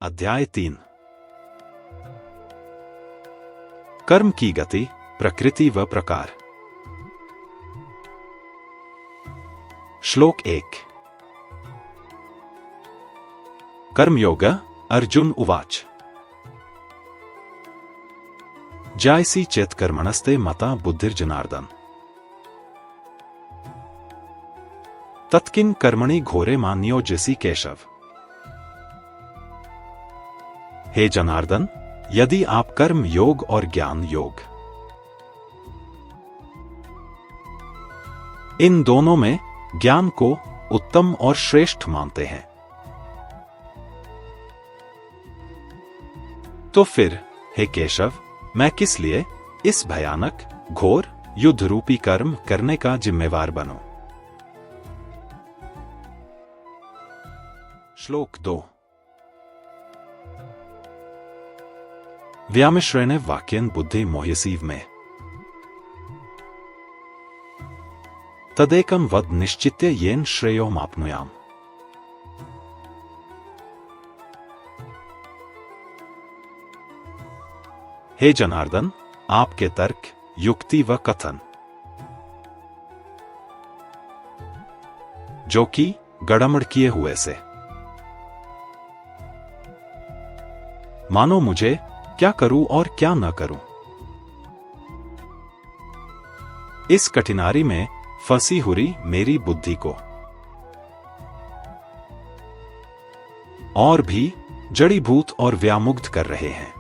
अध्याय 3। कर्म की गति, प्रकृति व प्रकार। श्लोक 1। कर्मयोग। अर्जुन उवाच। जायसी चेत कर्मणस्ते मता बुद्धिर्जनार्दन। तत्किन कर्मणि घोरे मा नियोज्यसि केशव। हे जनार्दन, यदि आप कर्म योग और ज्ञान योग इन दोनों में ज्ञान को उत्तम और श्रेष्ठ मानते हैं, तो फिर हे केशव, मैं किस लिए इस भयानक घोर युद्ध रूपी कर्म करने का जिम्मेवार बनूं। श्लोक 2। व्यामिश्रेण वाक्येन बुद्धि मोह्यसीव में। तदेकं वद निश्चित्य येन श्रेयो माप्नुयाम। हे जनार्दन, आपके तर्क, युक्ति व कथन जो कि गड़बड़ किए हुए से मानो मुझे क्या करूं और क्या न करूं, इस कठिनाई में फंसी हुई मेरी बुद्धि को और भी जड़ीभूत और व्यामुग्ध कर रहे हैं।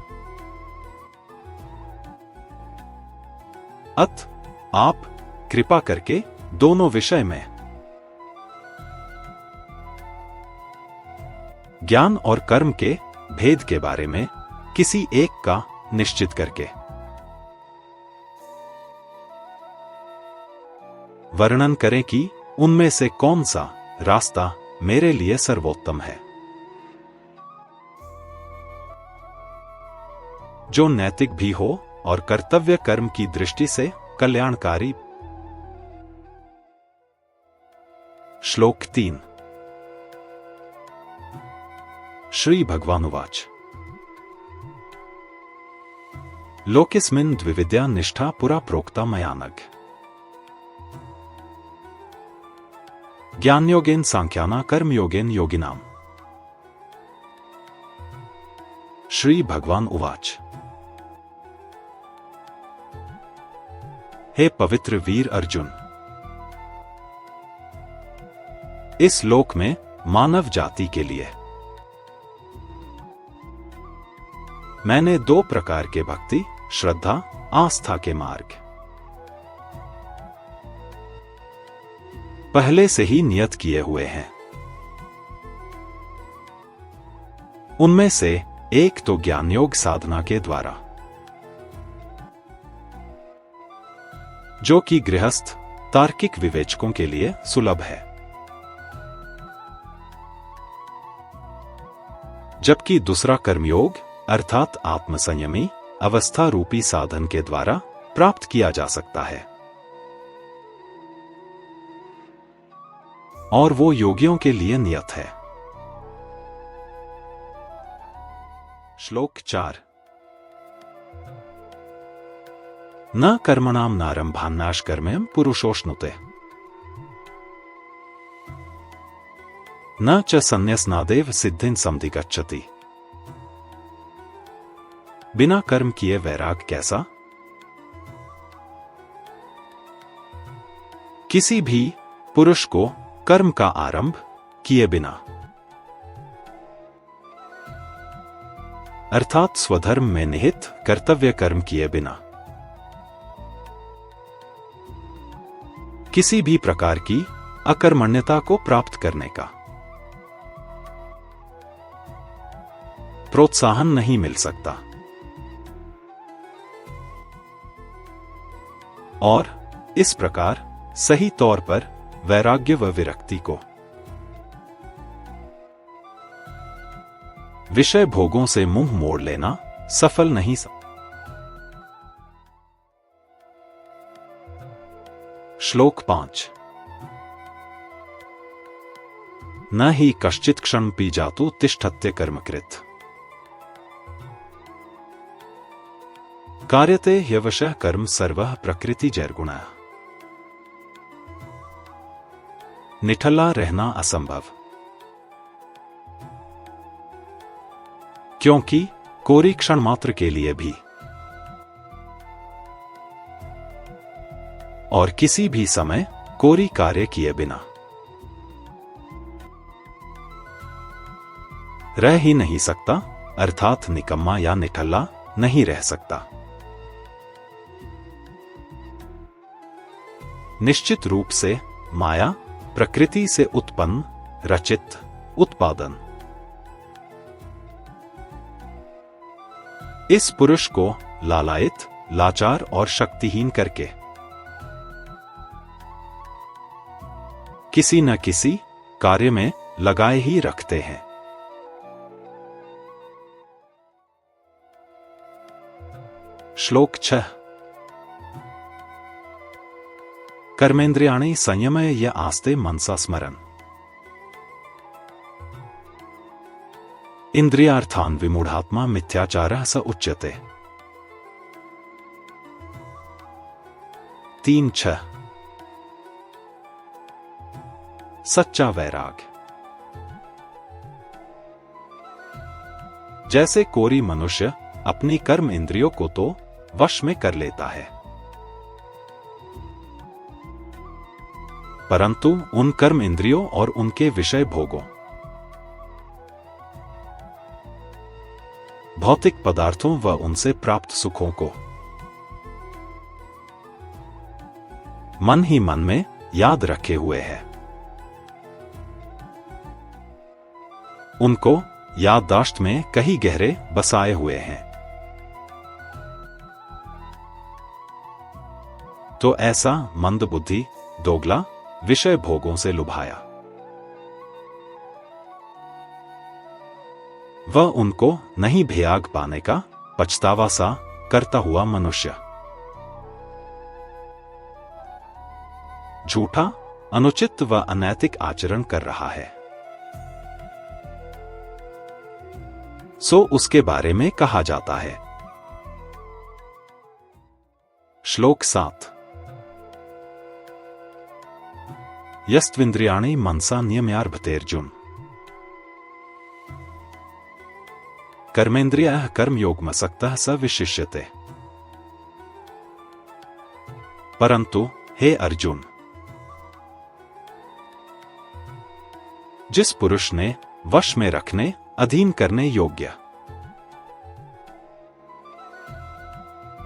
अत आप कृपा करके दोनों विषय में ज्ञान और कर्म के भेद के बारे में किसी एक का निश्चित करके वर्णन करें कि उनमें से कौन सा रास्ता मेरे लिए सर्वोत्तम है, जो नैतिक भी हो और कर्तव्य कर्म की दृष्टि से कल्याणकारी। श्लोक 3। श्री भगवानुवाच। लोकेस्मिन् द्विविद्या निष्ठा पुरा प्रोक्ता मया नघ। ज्ञानयोगेन सांख्याना कर्मयोगेन योगिनाम। श्री भगवान उवाच। हे पवित्र वीर अर्जुन, इस लोक में मानव जाति के लिए मैंने दो प्रकार के भक्ति, श्रद्धा, आस्था के मार्ग पहले से ही नियत किए हुए हैं। उनमें से एक तो ज्ञान योग साधना के द्वारा, जो कि गृहस्थ तार्किक विवेचकों के लिए सुलभ है, जबकि दूसरा कर्मयोग अर्थात आत्मसंयमी अवस्था रूपी साधन के द्वारा प्राप्त किया जा सकता है, और वो योगियों के लिए नियत है। श्लोक 4। न कर्मणाम नारंभान्नाश कर्मेम पुरुषोष्णुते न च संन्यासनादेव सिद्धिं समधिगच्छति। बिना कर्म किए वैराग कैसा? किसी भी पुरुष को कर्म का आरंभ किए बिना अर्थात स्वधर्म में निहित कर्तव्य कर्म किए बिना किसी भी प्रकार की अकर्मण्यता को प्राप्त करने का प्रोत्साहन नहीं मिल सकता, और इस प्रकार सही तौर पर वैराग्य व विरक्ति को विषय भोगों से मुंह मोड़ लेना सफल नहीं श्लोक 5। न ही कश्चित् क्षणमपि जातु तिष्ठत्य कर्मकृत्। कार्यते ह्यवशः कर्म सर्वः प्रकृति जैर्गुणः। निठल्ला रहना असंभव, क्योंकि कोरी क्षण मात्र के लिए भी और किसी भी समय कोरी कार्य किए बिना रह ही नहीं सकता, अर्थात निकम्मा या निठल्ला नहीं रह सकता। निश्चित रूप से माया प्रकृति से उत्पन्न, रचित, उत्पादन इस पुरुष को लालायित, लाचार और शक्तिहीन करके किसी न किसी कार्य में लगाए ही रखते हैं। श्लोक 6। कर्मेन्द्रियाणि संयमय य आस्ते मनसा स्मरन्। इंद्रियार्थान् विमूढ़ात्मा मिथ्याचारः स उच्यते। 3:6। सच्चा वैराग। जैसे कोरी मनुष्य अपनी कर्म इंद्रियों को तो वश में कर लेता है, परंतु उन कर्म इंद्रियों और उनके विषय भोगों, भौतिक पदार्थों व उनसे प्राप्त सुखों को मन ही मन में याद रखे हुए है। उनको याददाश्त में कहीं गहरे बसाए हुए हैं। तो ऐसा मंदबुद्धि, दोगला, विषय भोगों से लुभाया वह उनको नहीं भयाग पाने का पछतावा सा करता हुआ मनुष्य झूठा, अनुचित व अनैतिक आचरण कर रहा है, सो उसके बारे में कहा जाता है। श्लोक 7। यस्त्विन्द्रियाणि मनसा नियम्यार्भतेऽर्जुन। कर्मेन्द्रियः कर्मयोगमसक्तः स विशिष्यते। परंतु हे अर्जुन, जिस पुरुष ने वश में रखने, अधीन करने योग्य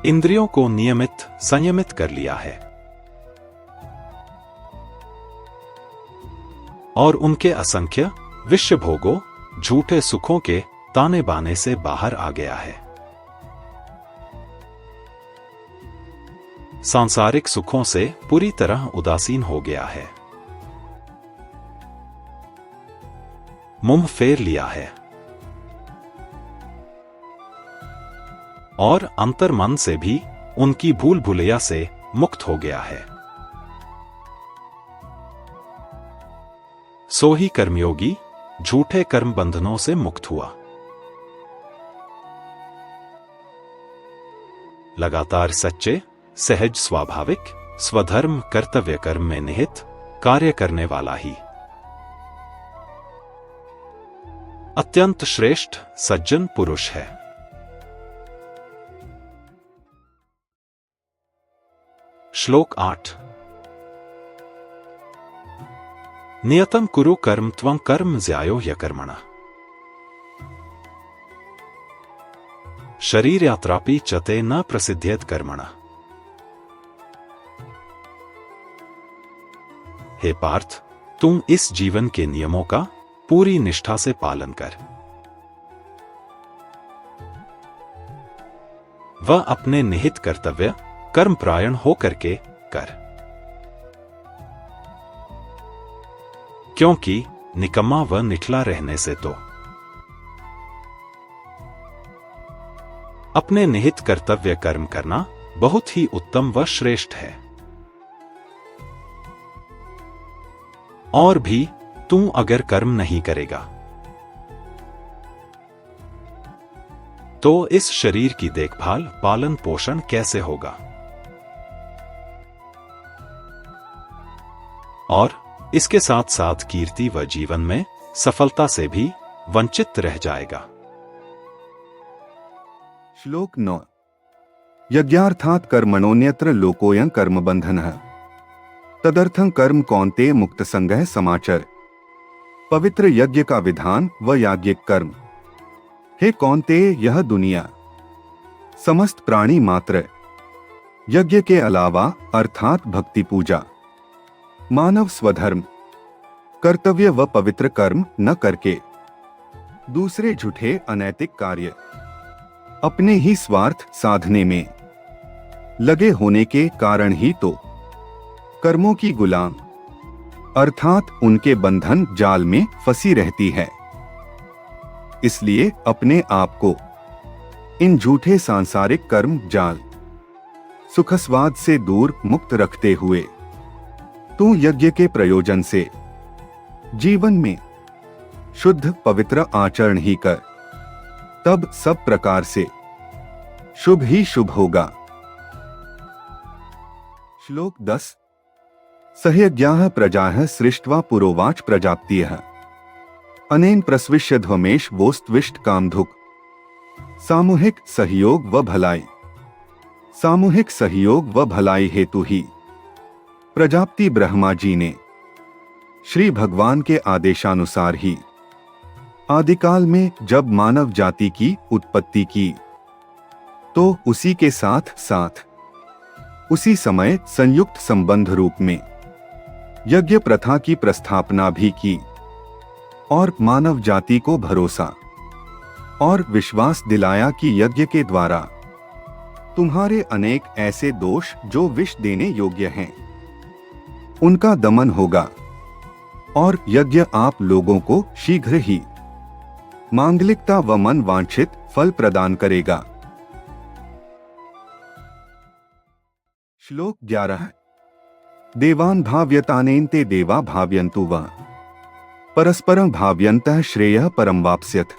इंद्रियों को नियमित, संयमित कर लिया है और उनके असंख्य विषय भोगों, झूठे सुखों के ताने बाने से बाहर आ गया है, सांसारिक सुखों से पूरी तरह उदासीन हो गया है, मुंह फेर लिया है और अंतर्मन से भी उनकी भूल भुलैया से मुक्त हो गया है, सो ही कर्मयोगी झूठे कर्म बंधनों से मुक्त हुआ। लगातार सच्चे, सहज, स्वाभाविक, स्वधर्म कर्तव्य कर्म में निहित कार्य करने वाला ही अत्यंत श्रेष्ठ सज्जन पुरुष है। श्लोक 8। नियतं कुरु कर्म त्वं कर्म ज्यायो ह्यकर्मणः। शरीर यात्रापि चते न प्रसिद्ध्येत कर्मणः। हे पार्थ, तुम इस जीवन के नियमों का पूरी निष्ठा से पालन कर। वह अपने निहित कर्तव्य कर्मपरायण होकर के कर, क्योंकि निकम्मा व निठला रहने से तो अपने निहित कर्तव्य कर्म करना बहुत ही उत्तम व श्रेष्ठ है। और भी तू अगर कर्म नहीं करेगा तो इस शरीर की देखभाल पालन पोषण कैसे होगा? और इसके साथ साथ कीर्ति व जीवन में सफलता से भी वंचित रह जाएगा। श्लोक 9। यज्ञार्थात् कर्मणोऽन्यत्र लोकोऽयं कर्मबन्धनः तदर्थं कर्म कौन्तेय मुक्त संगः समाचर। पवित्र यज्ञ का विधान व याज्ञिक कर्म। हे कौन्तेय, यह दुनिया समस्त प्राणी मात्र यज्ञ के अलावा अर्थात भक्ति पूजा, मानव स्वधर्म, कर्तव्य व पवित्र कर्म न करके दूसरे झूठे अनैतिक कार्य, अपने ही स्वार्थ साधने में लगे होने के कारण ही तो कर्मों की गुलाम अर्थात उनके बंधन जाल में फंसी रहती है। इसलिए अपने आप को इन झूठे सांसारिक कर्म जाल सुखस्वाद से दूर मुक्त रखते हुए तू यज्ञ के प्रयोजन से जीवन में शुद्ध पवित्र आचरण ही कर, तब सब प्रकार से शुभ ही शुभ होगा। श्लोक 10। सहयज्ञाः प्रजाः सृष्ट्वा पुरोवाच प्रजाप्तियः अनेन प्रस्विष्य ध्वमेश वोस्त्विष्ट कामधुक्। सामूहिक सहयोग व भलाई। सामूहिक सहयोग व भलाई हेतु ही प्रजापति ब्रह्मा जी ने श्री भगवान के आदेशानुसार ही आदिकाल में जब मानव जाति की उत्पत्ति की तो उसी के साथ साथ उसी समय संयुक्त संबंध रूप में यज्ञ प्रथा की प्रस्थापना भी की और मानव जाति को भरोसा और विश्वास दिलाया कि यज्ञ के द्वारा तुम्हारे अनेक ऐसे दोष जो विष देने योग्य हैं उनका दमन होगा और यज्ञ आप लोगों को शीघ्र ही मांगलिकता व मन वांछित फल प्रदान करेगा। श्लोक 11। देवान् भाव्यतानेन ते देवा भाव्यन्तु वः परस्परं भाव्यन्तः श्रेयः परं वाप्स्यथ।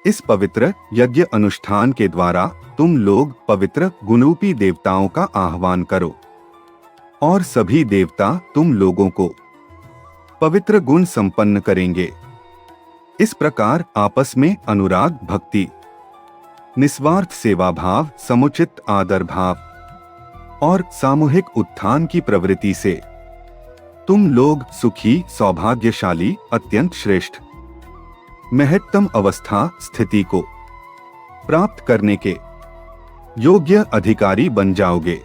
इस पवित्र यज्ञ अनुष्ठान के द्वारा तुम लोग पवित्र गुणरूपी देवताओं का आह्वान करो और सभी देवता तुम लोगों को पवित्र गुण संपन्न करेंगे। इस प्रकार आपस में अनुराग भक्ति, निस्वार्थ सेवा भाव, समुचित आदर भाव और सामूहिक उत्थान की प्रवृत्ति से तुम लोग सुखी, सौभाग्यशाली, अत्यंत श्रेष्ठ, महत्तम अवस्था स्थिति को प्राप्त करने के योग्य अधिकारी बन जाओगे।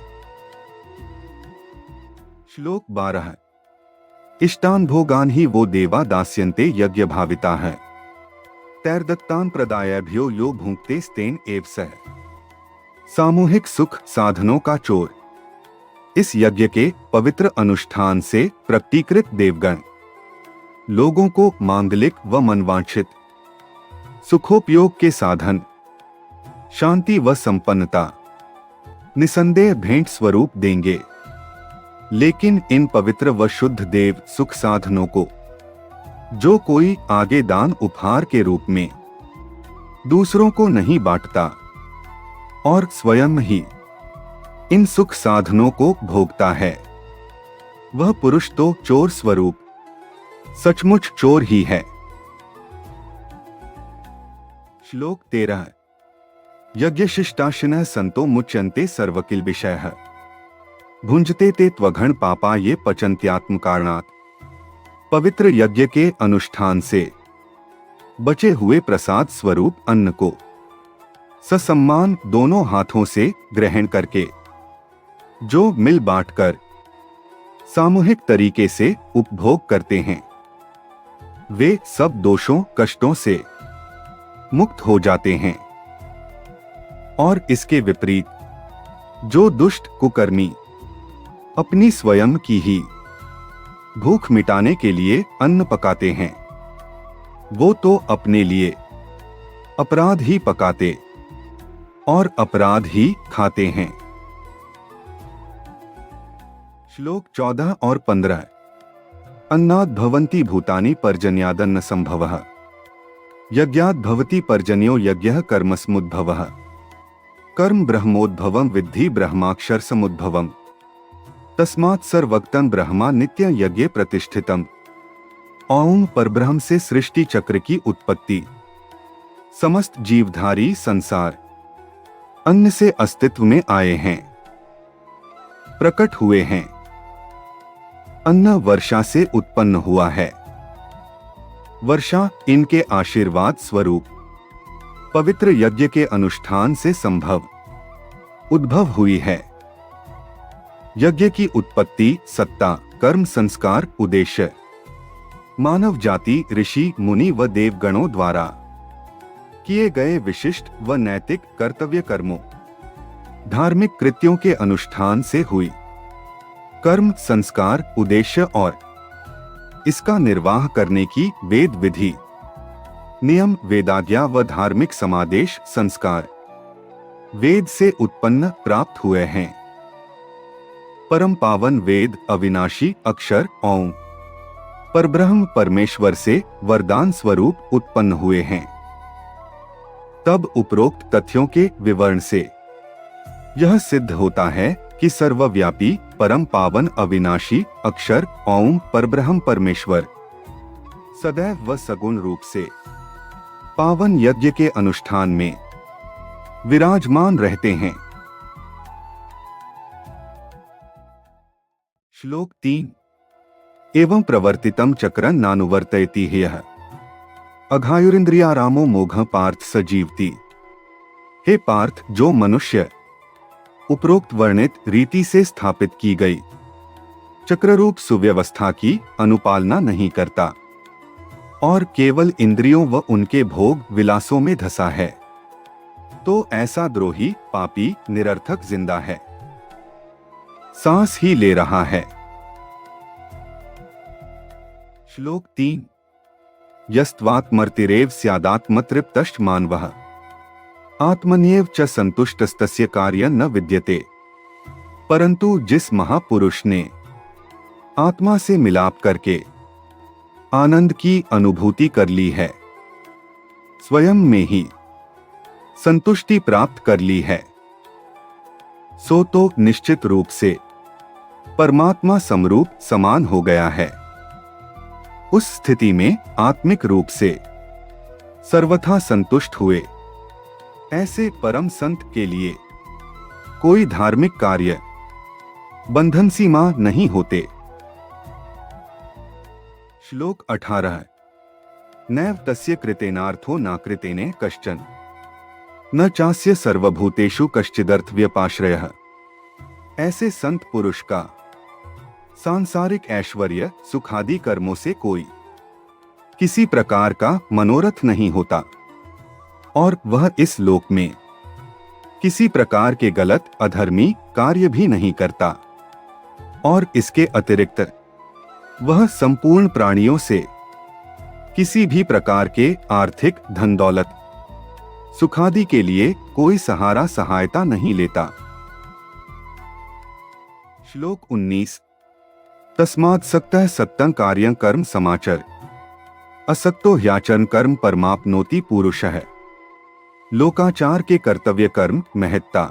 श्लोक 12। इष्टान भोगान ही वो देवा दास्यन्ते यज्ञ भाविता है तैर्दत्तान प्रदायभ्यो यो भुंक्ते स्तेन एव सह। सामूहिक सुख साधनों का चोर इस यज्ञ के पवित्र अनुष्ठान से प्रकटीकृत देवगण लोगों को मांगलिक व मनवांछित सुखोपयोग के साधन, शांति व संपन्नता निसंदेह भेंट स्वरूप देंगे। लेकिन इन पवित्र व शुद्ध देव सुख साधनों को जो कोई आगे दान उपहार के रूप में दूसरों को नहीं बांटता और स्वयं ही इन सुख साधनों को भोगता है, वह पुरुष तो चोर स्वरूप सचमुच चोर ही है। श्लोक 13। यज्ञशिष्टाशिनः संतो मुच्यन्ते सर्वकिल विषयः भुंजते ते त्वघन पापा ये पचन्त्यात्म कारणात्। पवित्र यज्ञ के अनुष्ठान से बचे हुए प्रसाद स्वरूप अन्न को ससम्मान दोनों हाथों से ग्रहण करके जो मिल बांटकर सामूहिक तरीके से उपभोग करते हैं, वे सब दोषों कष्टों से मुक्त हो जाते हैं। और इसके विपरीत जो दुष्ट कुकर्मी अपनी स्वयं की ही भूख मिटाने के लिए अन्न पकाते हैं, वो तो अपने लिए अपराध ही पकाते और अपराध ही खाते हैं। श्लोक 14 और 15। अन्नाद् भवन्ति भूतानि पर्जन्यादन्न संभवः यज्ञात् भवति पर्जन्यो यज्ञः कर्मसमुद्भवः। कर्म ब्रह्मोद्भवं विद्धि ब्रह्माक्षर समुद्भवम्। तस्मात् सर्वक्तं ब्रह्मा नित्य यज्ञ प्रतिष्ठितम्। ओम परब्रह्म से सृष्टि चक्र की उत्पत्ति। समस्त जीवधारी संसार अन्न से अस्तित्व में आए हैं, प्रकट हुए हैं। अन्न वर्षा से उत्पन्न हुआ है। वर्षा इनके आशीर्वाद स्वरूप पवित्र यज्ञ के अनुष्ठान से संभव उद्भव हुई है। यज्ञ की उत्पत्ति, सत्ता, कर्म, संस्कार, उद्देश्य मानव जाति, ऋषि, मुनि व देवगणों द्वारा किए गए विशिष्ट व नैतिक कर्तव्य कर्मों, धार्मिक कृत्यों के अनुष्ठान से हुई। कर्म, संस्कार, उद्देश्य और इसका निर्वाह करने की वेद विधि, नियम, वेदाज्ञा व धार्मिक समादेश संस्कार वेद से उत्पन्न प्राप्त हुए हैं। परम पावन वेद अविनाशी अक्षर ओम परब्रह्म परमेश्वर से वरदान स्वरूप उत्पन्न हुए हैं। तब उपरोक्त तथ्यों के विवरण से यह सिद्ध होता है कि सर्वव्यापी परम पावन अविनाशी अक्षर ओम परब्रह्म परमेश्वर सदैव व सगुण रूप से पावन यज्ञ के अनुष्ठान में विराजमान रहते हैं। श्लोक 3 एवं प्रवर्तितम चक्रं नानुवर्तयति ह्यः अघायुरिंद्रियारामो मोघ पार्थ सजीवति। हे पार्थ, जो मनुष्य उपरोक्त वर्णित रीति से स्थापित की गई चक्ररूप सुव्यवस्था की अनुपालना नहीं करता और केवल इंद्रियों व उनके भोग विलासों में धसा है, तो ऐसा द्रोही, पापी, निरर्थक जिंदा है, सांस ही ले रहा है। श्लोक 3 यस्त्वात्मर्तिरेव स्यादात्मतृप्तश्च मानवः आत्मन्येव च संतुष्टस्तस्य कार्यं न विद्यते। परंतु जिस महापुरुष ने आत्मा से मिलाप करके आनंद की अनुभूति कर ली है, स्वयं में ही संतुष्टि प्राप्त कर ली है, सो तो निश्चित रूप से परमात्मा समरूप समान हो गया है। उस स्थिति में आत्मिक रूप से सर्वथा संतुष्ट हुए ऐसे परम संत के लिए कोई धार्मिक कार्य बंधन सीमा नहीं होते। श्लोक 18 नैव तस्य कृतेनार्थो न कृतेने कश्चन न चास्य सर्वभूतेषु कश्चिदर्थ व्यपाश्रयः। ऐसे संत पुरुष का सांसारिक ऐश्वर्य, सुखादि कर्मों से कोई किसी प्रकार का मनोरथ नहीं होता और वह इस लोक में किसी प्रकार के गलत अधर्मी कार्य भी नहीं करता और इसके अतिरिक्त वह संपूर्ण प्राणियों से किसी भी प्रकार के आर्थिक धन दौलत सुखादि के लिए कोई सहारा सहायता नहीं लेता। श्लोक 19 तस्मात् सक्तः सत्तं कार्यं कर्म समाचर असक्तो ह्याचरण कर्म परमाप्नोति पुरुषः। लोकाचार के कर्तव्य कर्म महत्ता।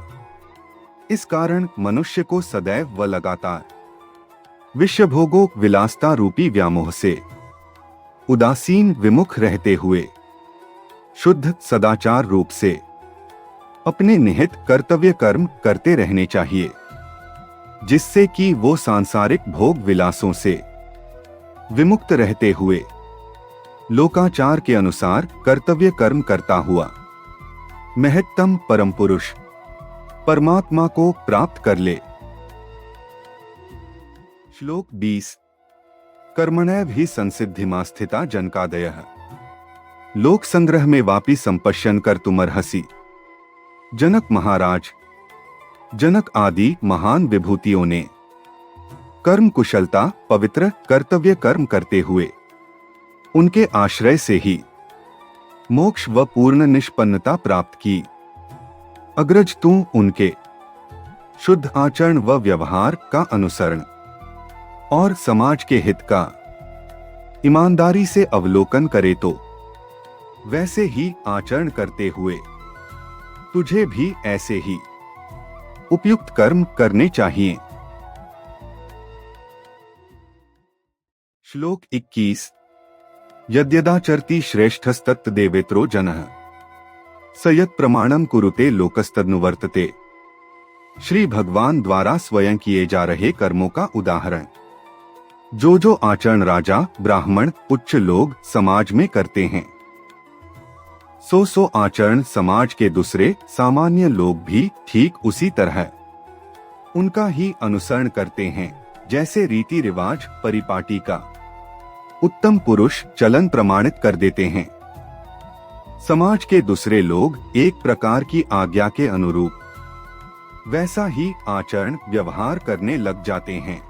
इस कारण मनुष्य को सदैव व लगातार विषयभोगों विलासता रूपी व्यामोह से उदासीन विमुख रहते हुए शुद्ध सदाचार रूप से अपने निहित कर्तव्य कर्म करते रहने चाहिए, जिससे कि वो सांसारिक भोग विलासों से विमुक्त रहते हुए लोकाचार के अनुसार कर्तव्य कर्म करता हुआ महत्तम परम पुरुष परमात्मा को प्राप्त कर ले। श्लोक 20 कर्मणैव हि संसिद्धिमा स्थिता जनकादयः लोक संग्रह में वापि संपश्यन कर्तुमर्हसि। जनक महाराज, जनक आदि महान विभूतियों ने कर्म कुशलता, पवित्र कर्तव्य कर्म करते हुए उनके आश्रय से ही मोक्ष व पूर्ण निष्पन्नता प्राप्त की। अग्रज तू उनके शुद्ध आचरण व व्यवहार का अनुसरण और समाज के हित का ईमानदारी से अवलोकन करे तो वैसे ही आचरण करते हुए तुझे भी ऐसे ही उपयुक्त कर्म करने चाहिए। श्लोक 21। यद्यदाचरति श्रेष्ठस्तत् देवेत्रो जनः स यत् प्रमाणम कुरुते लोकस्तदनुवर्तते। श्री भगवान द्वारा स्वयं किए जा रहे कर्मों का उदाहरण। जो आचरण राजा, ब्राह्मण, उच्च लोग समाज में करते हैं, सो आचरण समाज के दूसरे सामान्य लोग भी ठीक उसी तरह उनका ही अनुसरण करते हैं, जैसे रीति रिवाज परिपाटी का उत्तम पुरुष चलन प्रमाणित कर देते हैं। समाज के दूसरे लोग एक प्रकार की आज्ञा के अनुरूप वैसा ही आचरण व्यवहार करने लग जाते हैं।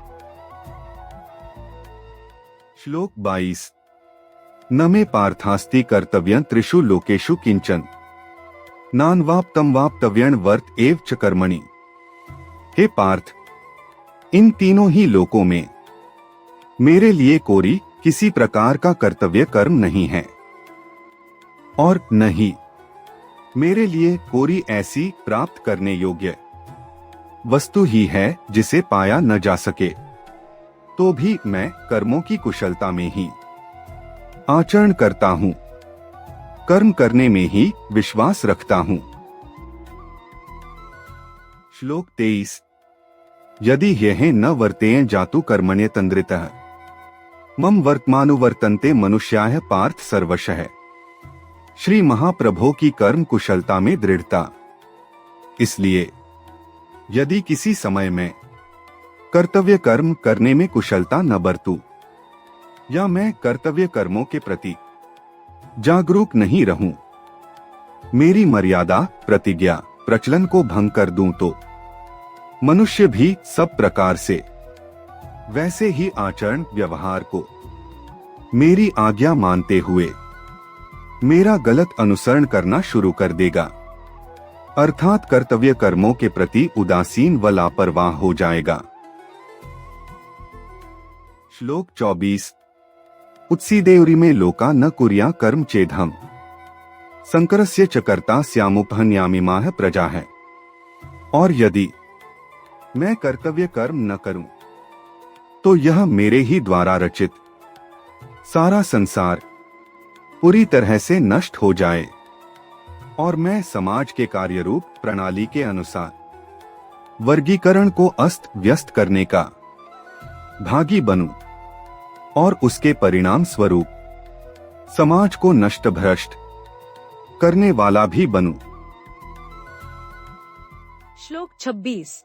श्लोक 22। न मे पार्थास्ति कर्तव्यं त्रिषु लोकेषु किंचन नान्वाप्तं वाप्तव्यं वर्त एव च कर्मणि। हे पार्थ, इन तीनों ही लोकों में मेरे लिए कोरी किसी प्रकार का कर्तव्य कर्म नहीं है, और नहीं मेरे लिए कोरी ऐसी प्राप्त करने योग्य वस्तु ही है जिसे पाया न जा सके। तो भी मैं कर्मों की कुशलता में ही आचरण करता हूँ, कर्म करने में ही विश्वास रखता हूँ। श्लोक 23। यदि यह न वर्तेय जातु कर्मण्य तंद्रितः मम वर्तमानुवर्तन्ते मनुष्याः पार्थ सर्वशः। श्री महाप्रभु की कर्म कुशलता में दृढ़ता। इसलिए यदि किसी समय में कर्तव्य कर्म करने में कुशलता न बरतूं, या मैं कर्तव्य कर्मों के प्रति जागरूक नहीं रहूं, मेरी मर्यादा, प्रतिज्ञा, प्रचलन को भंग कर दूं, तो मनुष्य भी सब प्रकार से वैसे ही आचरण व्यवहार को मेरी आज्ञा मानते हुए मेरा गलत अनुसरण करना शुरू कर देगा, अर्थात कर्तव्य कर्मों के प्रति उदासीन व लापरवाह हो जाएगा। श्लोक 24। उत्सीदेवरी में लोका न कुर्या कर्म चेदहम संकरस्य च कर्ता स्यामुपहन्यामिमाः प्रजाः। और यदि मैं कर्तव्य कर्म न करूं, तो यह मेरे ही द्वारा रचित सारा संसार पूरी तरह से नष्ट हो जाए, और मैं समाज के कार्य रूप प्रणाली के अनुसार वर्गीकरण को अस्त व्यस्त करने का भागी बनूं, और उसके परिणाम स्वरूप समाज को नष्ट भ्रष्ट करने वाला भी बनूं। श्लोक 26।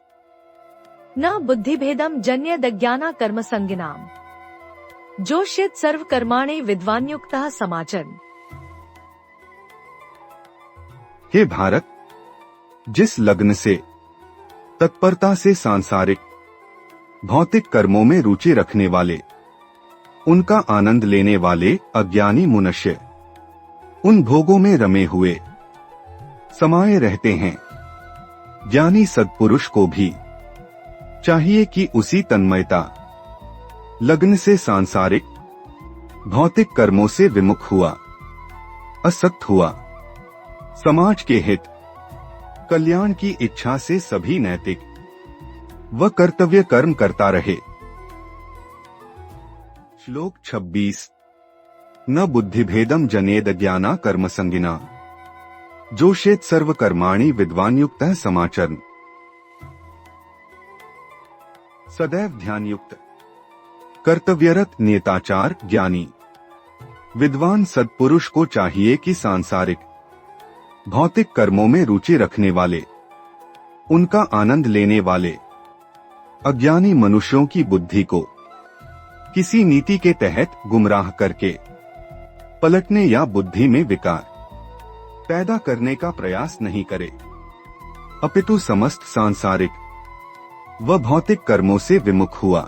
न बुद्धिभेदम जन्यदज्ञाना कर्म संगिनाम जोष्यत् सर्व कर्माणि विद्वान्युक्तः समाचरन्। हे भारत, जिस लग्न से तत्परता से सांसारिक भौतिक कर्मों में रुचि रखने वाले, उनका आनंद लेने वाले अज्ञानी मनुष्य उन भोगों में रमे हुए समाये रहते हैं, ज्ञानी सत्पुरुष को भी चाहिए कि उसी तन्मयता लग्न से सांसारिक भौतिक कर्मों से विमुख हुआ, असक्त हुआ, समाज के हित कल्याण की इच्छा से सभी नैतिक व कर्तव्य कर्म करता रहे। श्लोक 26। न बुद्धिभेदम जनेद ज्ञाना कर्म संगिना जोषेत सर्व कर्माणि विद्वान्युक्तः समाचरन्। सदैव ध्यान युक्त, कर्तव्यरत नेताचार ज्ञानी विद्वान सत्पुरुष को चाहिए कि सांसारिक भौतिक कर्मों में रुचि रखने वाले, उनका आनंद लेने वाले अज्ञानी मनुष्यों की बुद्धि को किसी नीति के तहत गुमराह करके पलटने या बुद्धि में विकार पैदा करने का प्रयास नहीं करे, अपितु समस्त सांसारिक व भौतिक कर्मों से विमुख हुआ,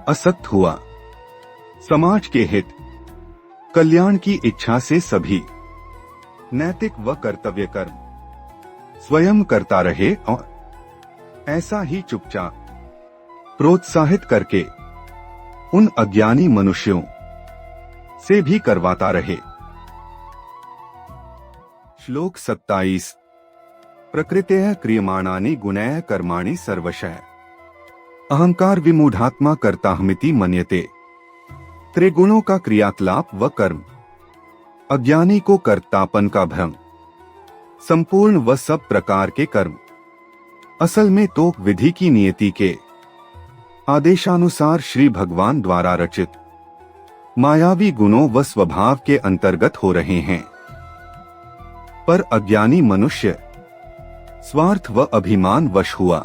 असक्त हुआ, समाज के हित कल्याण की इच्छा से सभी नैतिक व कर्तव्य कर्म स्वयं करता रहे, और ऐसा ही चुपचाप प्रोत्साहित करके उन अज्ञानी मनुष्यों से भी करवाता रहे। श्लोक 27। प्रकृतेः क्रियमाणानि गुणैः कर्माणि सर्वशः अहंकार विमूढ़ात्मा कर्ताहमिति मन्यते। त्रिगुणों का क्रियाकलाप व कर्म, अज्ञानी को कर्तापन का भ्रम, संपूर्ण व सब प्रकार के कर्म असल में तो विधि की नियति के आदेशानुसार श्री भगवान द्वारा रचित मायावी गुणों व स्वभाव के अंतर्गत हो रहे हैं। पर अज्ञानी मनुष्य स्वार्थ व अभिमान वश हुआ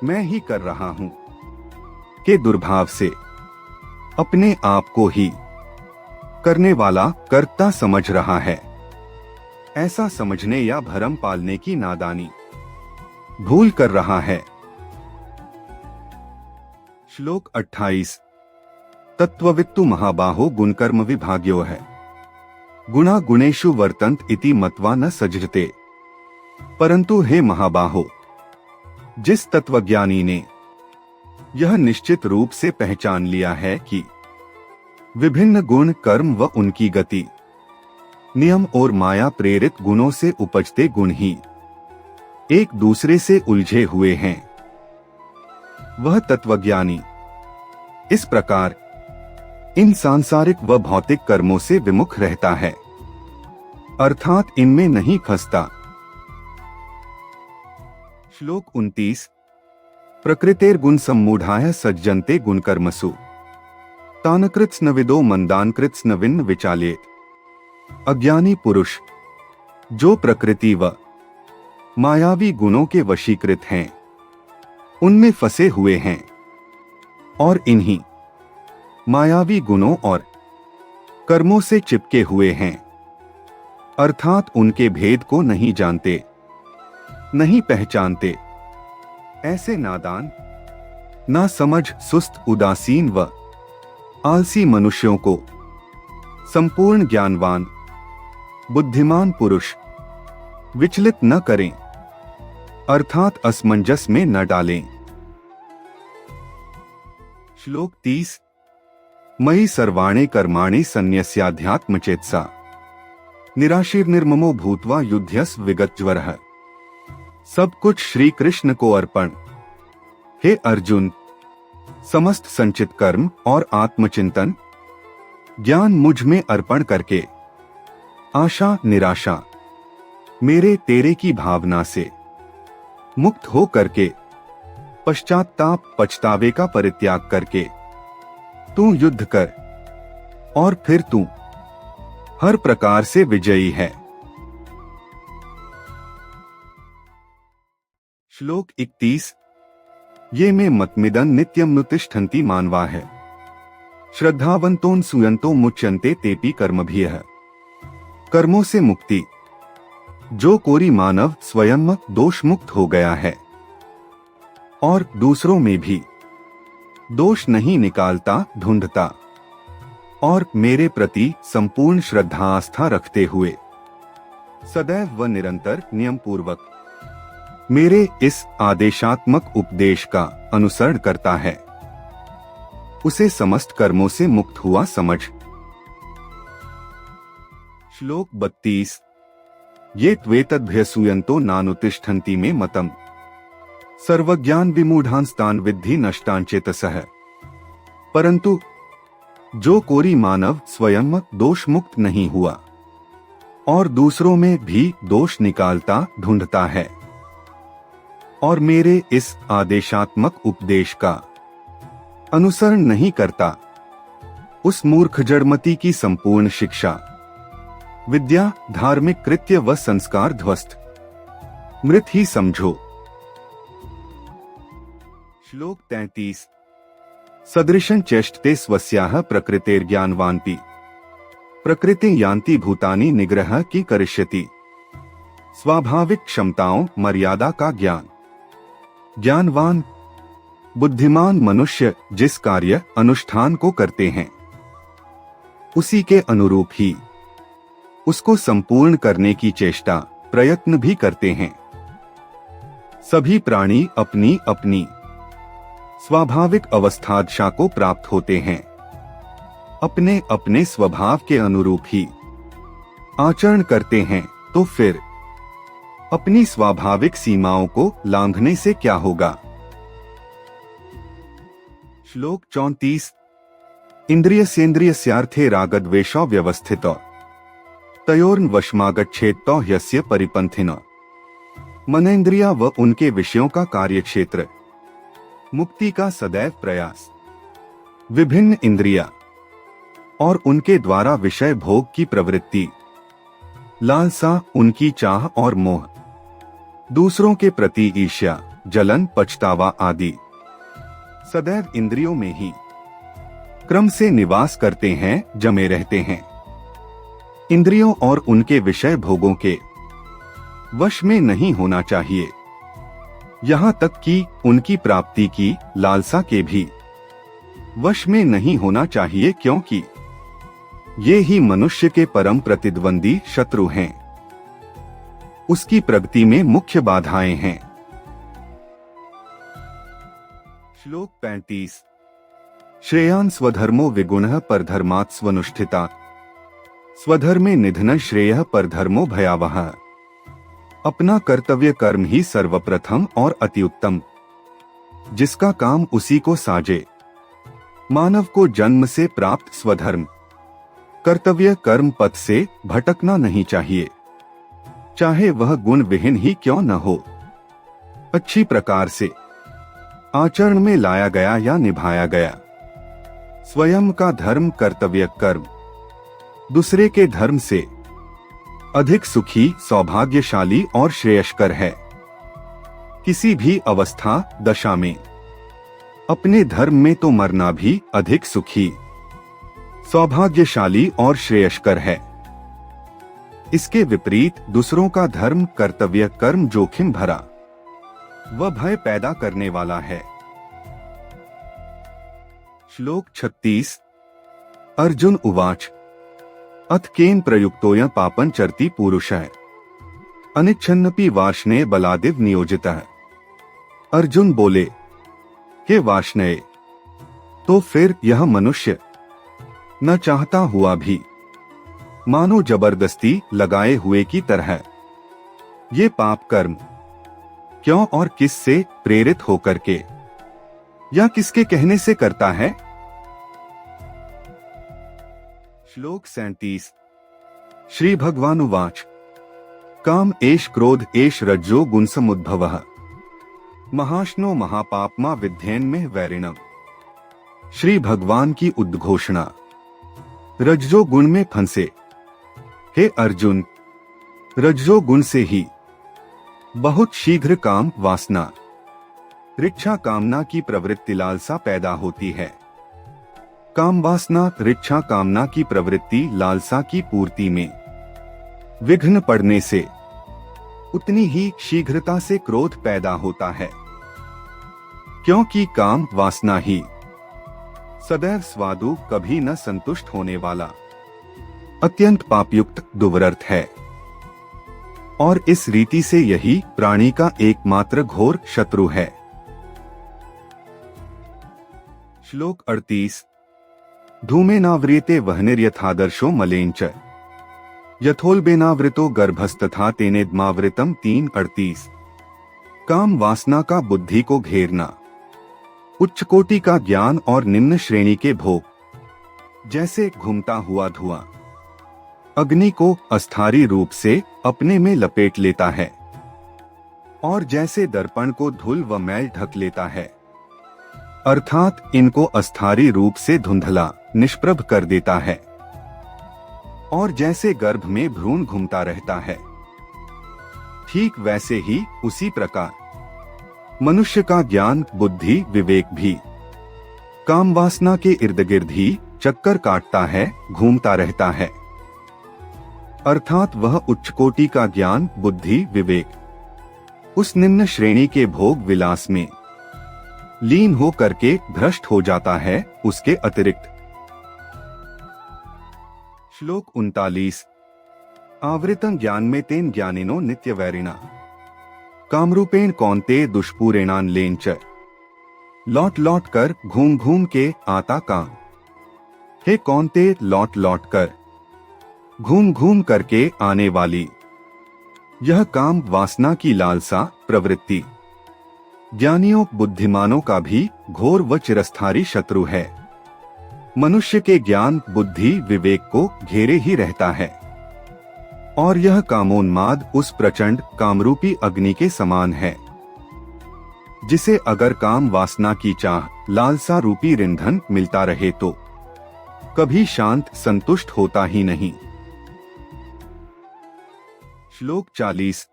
मैं ही कर रहा हूं के दुर्भाव से अपने आप को ही करने वाला कर्ता समझ रहा है। ऐसा समझने या भरम पालने की नादानी भूल कर रहा है। श्लोक 28। तत्त्ववित्तु महाबाहो गुणकर्म विभाग्यो है गुणा गुणेषु वर्तन्त इति मत्वा न सज्जते। परंतु हे महाबाहो, जिस तत्वज्ञानी ने यह निश्चित रूप से पहचान लिया है कि विभिन्न गुण कर्म व उनकी गति नियम और माया प्रेरित गुणों से उपजते गुण ही एक दूसरे से उलझे हुए हैं, वह तत्वज्ञानी इस प्रकार इन सांसारिक व भौतिक कर्मों से विमुख रहता है, अर्थात इनमें नहीं फंसता। श्लोक 29। प्रकृतेर गुण सम्मूढ़ाः सज्जन्ते गुणकर्मसु तानकृत्स्नविदो मंदानकृत्स्नविन्न विचालेत। अज्ञानी पुरुष जो प्रकृति व मायावी गुणों के वशीकृत हैं, उनमें फंसे हुए हैं और इन्हीं मायावी गुणों और कर्मों से चिपके हुए हैं, अर्थात उनके भेद को नहीं जानते, नहीं पहचानते। ऐसे नादान, ना समझ, सुस्त, उदासीन व आलसी मनुष्यों को संपूर्ण ज्ञानवान बुद्धिमान पुरुष विचलित न करें, अर्थात असमंजस में न डालें। श्लोक 30। मयि सर्वाणि कर्माणि सन्न्यस्याध्यात्मचेतसा निराशीर्निर्ममो भूत्वा युध्यस्व विगतज्वरः। सब कुछ श्री कृष्ण को अर्पण। हे अर्जुन, समस्त संचित कर्म और आत्मचिंतन ज्ञान मुझ में अर्पण करके आशा निराशा मेरे तेरे की भावना से मुक्त हो करके पश्चाताप पछतावे का परित्याग करके तू युद्ध कर और फिर तू हर प्रकार से विजयी है। श्लोक 31। ये में मतमिदं नित्यं नुतिष्ठन्ति मानवा है श्रद्धावंतों सुयंतो मुच्यन्ते तेपि कर्मभिः। कर्मों से मुक्ति जो कोरी मानव स्वयं दोष मुक्त हो गया है और दूसरों में भी दोष नहीं निकालता ढूंढता और मेरे प्रति संपूर्ण श्रद्धा आस्था रखते हुए सदैव व निरंतर नियम पूर्वक मेरे इस आदेशात्मक उपदेश का अनुसरण करता है, उसे समस्त कर्मों से मुक्त हुआ समझ। श्लोक 32। ये त्वेतद्भ्यसूयन्तो नानुतिष्ठन्ति मे मतम् सर्वज्ञान विमूढ़ांस्तान विद्धि नष्टांचेतसः। परंतु जो कोरी मानव स्वयं दोष मुक्त नहीं हुआ और दूसरों में भी दोष निकालता ढूंढता है और मेरे इस आदेशात्मक उपदेश का अनुसरण नहीं करता, उस मूर्ख जड़मती की संपूर्ण शिक्षा, विद्या, धार्मिक कृत्य व संस्कार ध्वस्त मृत ही समझो। श्लोक 33। सदृशं चेष्टते स्वस्याः प्रकृतेर्ज्ञानवान्पि प्रकृति यान्ति भूतानि निग्रह की करिष्यति। स्वाभाविक क्षमताओं मर्यादा का ज्ञान ज्ञानवान बुद्धिमान मनुष्य जिस कार्य अनुष्ठान को करते हैं, उसी के अनुरूप ही उसको संपूर्ण करने की चेष्टा प्रयत्न भी करते हैं। सभी प्राणी अपनी अपनी स्वाभाविक अवस्थादशा को प्राप्त होते हैं, अपने अपने स्वभाव के अनुरूप ही आचरण करते हैं, तो फिर अपनी स्वाभाविक सीमाओं को लांघने से क्या होगा? श्लोक 34। इंद्रियसेन्द्रियस्यार्थे रागद्वेषौ व्यवस्थितौ तयोर्न वशमागच्छेत्तौ ह्यस्य परिपंथिनः। मनेन्द्रिया व उनके विषयों का कार्यक्षेत्र, मुक्ति का सदैव प्रयास, विभिन्न इंद्रिया और उनके द्वारा विषय भोग की प्रवृत्ति, लालसा, उनकी चाह और मोह, दूसरों के प्रति ईर्ष्या, जलन, पछतावा आदि सदैव इंद्रियों में ही क्रम से निवास करते हैं, जमे रहते हैं। इंद्रियों और उनके विषय भोगों के वश में नहीं होना चाहिए, यहाँ तक कि उनकी प्राप्ति की लालसा के भी वश में नहीं होना चाहिए, क्योंकि ये ही मनुष्य के परम प्रतिद्वंदी शत्रु हैं, उसकी प्रगति में मुख्य बाधाएं हैं। श्लोक 35। श्रेयान् स्वधर्मो विगुणः परधर्मात् स्वनुष्ठितात् स्वधर्मे निधनं श्रेयः परधर्मो भयावहः। अपना कर्तव्य कर्म ही सर्वप्रथम और अति उत्तम, जिसका काम उसी को साजे। मानव को जन्म से प्राप्त स्वधर्म कर्तव्य कर्म पथ से भटकना नहीं चाहिए, चाहे वह गुण विहीन ही क्यों न हो। अच्छी प्रकार से आचरण में लाया गया या निभाया गया स्वयं का धर्म कर्तव्य कर्म दूसरे के धर्म से अधिक सुखी, सौभाग्यशाली और श्रेयस्कर है। किसी भी अवस्था दशा में अपने धर्म में तो मरना भी अधिक सुखी, सौभाग्यशाली और श्रेयस्कर है। इसके विपरीत दूसरों का धर्म कर्तव्य कर्म जोखिम भरा व भय पैदा करने वाला है। श्लोक 36। अर्जुन उवाच अथ केन प्रयुक्तोऽयं पापं चरति पुरुषः अनिच्छन्नपि वार्ष्णेय बलादिव नियोजितः। अर्जुन बोले, हे वार्ष्णेय, तो फिर यह मनुष्य न चाहता हुआ भी मानो जबरदस्ती लगाए हुए की तरह ये पाप कर्म क्यों और किस से प्रेरित होकर के या किसके कहने से करता है? श्लोक 37। श्री भगवानुवाच काम एष क्रोध एष रज्जो गुणसमुद्भवः महाश्नो महापापमा विध्येन्मेह वैरिणम्। श्री भगवान की उद्घोषणा। रज्जो गुण में फंसे, हे अर्जुन, रज्जो गुण से ही बहुत शीघ्र काम वासना, ऋक्षा, कामना की प्रवृत्ति, लालसा पैदा होती है। काम वासना, ऋक्षा, कामना की प्रवृत्ति, लालसा की पूर्ति में विघ्न पड़ने से उतनी ही शीघ्रता से क्रोध पैदा होता है, क्योंकि काम वासना ही सदैव स्वादु, कभी न संतुष्ट होने वाला अत्यंत पापयुक्त दुर्व्रत है, और इस रीति से यही प्राणी का एकमात्र घोर शत्रु है। श्लोक 38। धूमेनाव्रियते वह्निर्यथादर्शो मलेनच यथोल्बेनावृतो गर्भस्तथा तेनेद्मावृतम 3:38। काम वासना का बुद्धि को घेरना, उच्च कोटि का ज्ञान और निम्न श्रेणी के भोग, जैसे घूमता हुआ धुआं अग्नि को अस्थायी रूप से अपने में लपेट लेता है, और जैसे दर्पण को धूल व मैल ढक लेता है, अर्थात इनको अस्थायी रूप से धुंधला निष्प्रभ कर देता है, और जैसे गर्भ में भ्रूण घूमता रहता है, ठीक वैसे ही उसी प्रकार मनुष्य का ज्ञान, बुद्धि, विवेक भी काम वासना के इर्द गिर्द ही चक्कर काटता है, घूमता रहता है, अर्थात वह उच्च कोटि का ज्ञान, बुद्धि, विवेक उस निम्न श्रेणी के भोग विलास में लीन हो करके भ्रष्ट हो जाता है, उसके अतिरिक्त। श्लोक 39। आवृतं ज्ञान में तेन ज्ञानिनो नित्य वैरिणा कामरूपेण कौन्तेय दुष्पूरेणान लेंच। लौट लौट कर, घूम घूम के आता काम। हे कौन्तेय, लौट लौट कर, घूम घूम करके आने वाली यह काम वासना की लालसा प्रवृत्ति ज्ञानियों बुद्धिमानों का भी घोर व चिरस्थायी शत्रु है। मनुष्य के ज्ञान बुद्धि विवेक को घेरे ही रहता है और यह कामोन्माद उस प्रचंड कामरूपी अग्नि के समान है जिसे अगर काम वासना की चाह लालसा रूपी ईंधन मिलता रहे तो कभी शांत संतुष्ट होता ही नहीं। श्लोक 40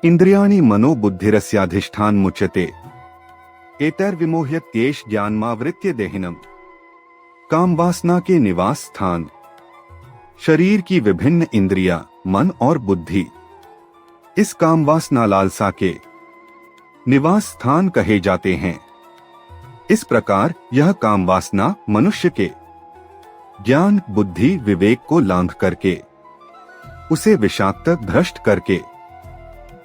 इंद्रियाणि मनो बुद्धिरस्याधिष्ठान मुच्यते एतैर्विमोह्यत एष ज्ञानमावृत्य देहिनम्। काम वासना के निवास स्थान शरीर की विभिन्न इंद्रियां मन और बुद्धि इस काम वासना लालसा के निवास स्थान कहे जाते हैं। इस प्रकार यह काम वासना मनुष्य के ज्ञान बुद्धि विवेक को लांघ करके उसे विषाक्त भ्रष्ट करके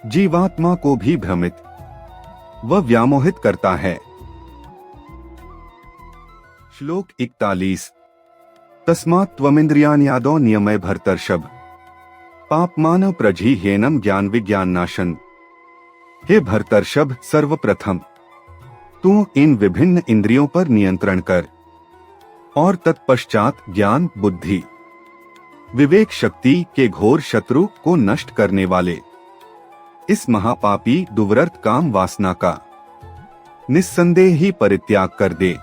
जीवात्मा को भी भ्रमित व व्यामोहित करता है। श्लोक 41 तस्मात् त्वमिन्द्रियाण्यादौ नियमय भर्तर्षभ पापमान प्रजिह्येनम् ज्ञान विज्ञान नाशन। हे भर्तर्षभ सर्वप्रथम तू इन विभिन्न इंद्रियों पर नियंत्रण कर और तत्पश्चात ज्ञान बुद्धि विवेक शक्ति के घोर शत्रु को नष्ट करने वाले इस महापापी दुर्व्रत काम वासना का निस्संदेह ही परित्याग कर दे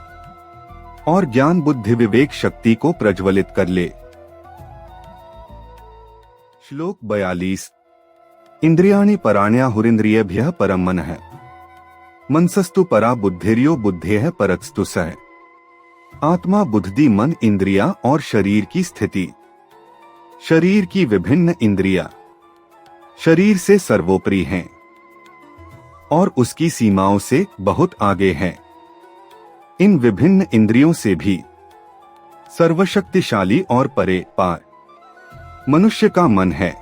और ज्ञान बुद्धि विवेक शक्ति को प्रज्वलित कर ले। श्लोक 42 इंद्रियाणि पराण्याहुरिन्द्रियेभ्यः परं मनः मनसस्तु परा बुद्धिर्यो बुद्धेः परस्तु सः। आत्मा बुद्धि मन इंद्रिया और शरीर की स्थिति शरीर की विभिन्न इंद्रियां शरीर से सर्वोपरि हैं और उसकी सीमाओं से बहुत आगे हैं। इन विभिन्न इंद्रियों से भी सर्वशक्तिशाली और परे पार मनुष्य का मन है,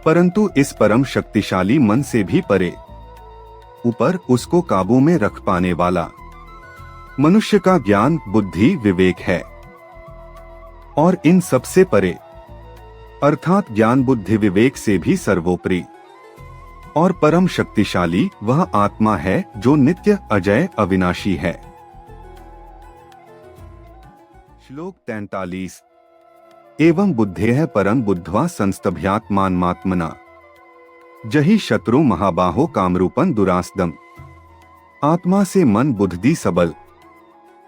परंतु इस परम शक्तिशाली मन से भी परे ऊपर उसको काबू में रख पाने वाला मनुष्य का ज्ञान बुद्धि विवेक है। और इन सबसे परे अर्थात ज्ञान बुद्धि विवेक से भी सर्वोपरि और परम शक्तिशाली वह आत्मा है जो नित्य अजय अविनाशी है। श्लोक 43 एवं बुद्धेः परं बुद्ध्वा संस्तभ्यात्मात्मना जहि शत्रु महाबाहो कामरूपं दुरासदम्। आत्मा से मन बुद्धि सबल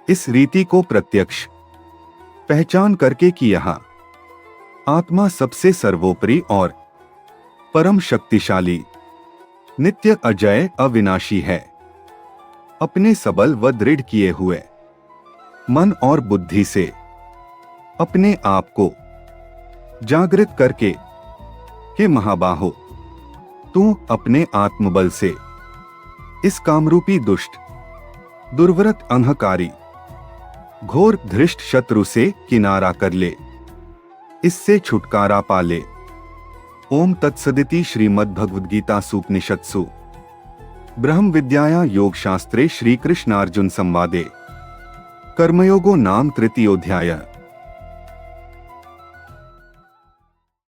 इस रीति को प्रत्यक्ष पहचान करके कि यह आत्मा सबसे सर्वोपरि और परम शक्तिशाली नित्य अजय अविनाशी है। अपने सबल व दृढ़ किए हुए मन और बुद्धि से अपने आप को जागृत करके हे महाबाहो तू अपने आत्मबल से इस कामरूपी दुष्ट दुर्व्रत अहंकारी घोर धृष्ट शत्रु से किनारा कर ले, इससे छुटकारा पा ले। ओम तत्सदिति श्रीमद्भगवद्गीता सूपनिषत्सु ब्रह्म विद्याया योग शास्त्रे श्री कृष्णार्जुन संवादे कर्मयोगो नाम तृतीयोऽध्यायः।